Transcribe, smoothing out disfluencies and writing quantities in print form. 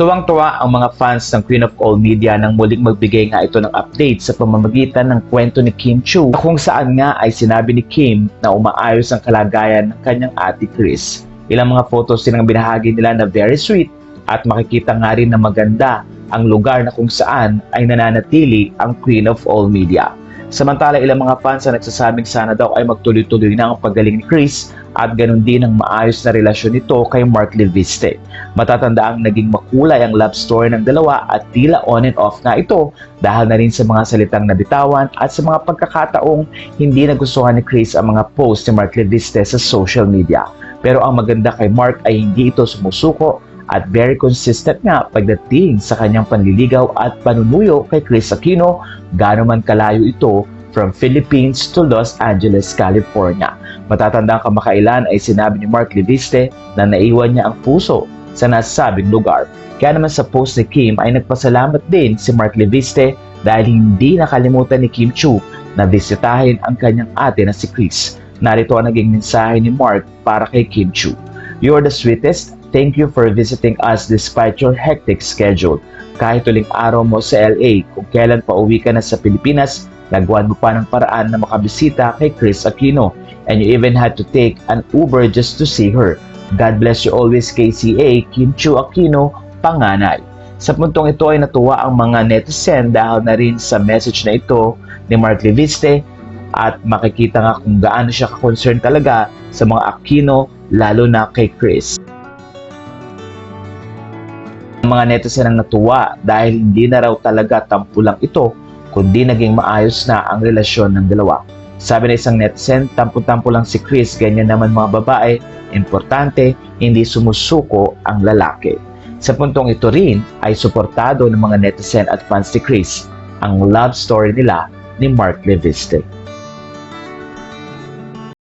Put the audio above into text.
Tuwang-tuwa ang mga fans ng Queen of All Media nang muling magbigay nga ito ng update sa pamamagitan ng kwento ni Kim Chiu, kung saan nga ay sinabi ni Kim na umaayos ang kalagayan ng kanyang ate Kris. Ilang mga photos din ang binahagi nila na very sweet at makikita nga rin na maganda ang lugar na kung saan ay nananatili ang Queen of All Media. Samantala, ilang mga fans ang nagsasabing sana daw ay magtuloy-tuloy na ang paggaling ni Kris at ganun din ang maayos na relasyon nito kay Mark Leviste. Matatandaang naging makulay ang love story ng dalawa at tila on and off nga ito dahil na rin sa mga salitang nabitawan at sa mga pagkakataong hindi nagustuhan ni Kris ang mga post ni Mark Leviste sa social media. Pero ang maganda kay Mark ay hindi ito sumusuko at very consistent nga pagdating sa kanyang panliligaw at panunuyo kay Kris Aquino, gaano man kalayo ito from Philippines to Los Angeles, California. Matatandang kamakailan ay sinabi ni Mark Leviste na naiwan niya ang puso sa nasabing lugar. Kaya naman sa post ni Kim ay nagpasalamat din si Mark Leviste dahil hindi nakalimutan ni Kim Chiu na bisitahin ang kanyang ate na si Kris. Narito ang naging mensahe ni Mark para kay Kim Chiu. "You're the sweetest. Thank you for visiting us despite your hectic schedule. Kahit tuling araw mo sa LA, kung kailan pa uwi ka na sa Pilipinas, nagawan mo pa ng paraan na makabisita kay Kris Aquino. And you even had to take an Uber just to see her. God bless you always, KCA, Kim Chiu Aquino, Panganay." Sa puntong ito ay natuwa ang mga netizen dahil na rin sa message na ito ni Mark Leviste at makikita nga kung gaano siya ka-concern talaga sa mga Aquino, lalo na kay Kris. Mga netizen ang natuwa dahil hindi na raw talaga tampo lang ito, kundi naging maayos na ang relasyon ng dalawa. Sabi na isang netizen, tampo-tampo lang si Kris, ganyan naman mga babae, importante, hindi sumusuko ang lalaki. Sa puntong ito rin ay suportado ng mga netizen at fans ni Kris ang love story nila ni Mark Leviste.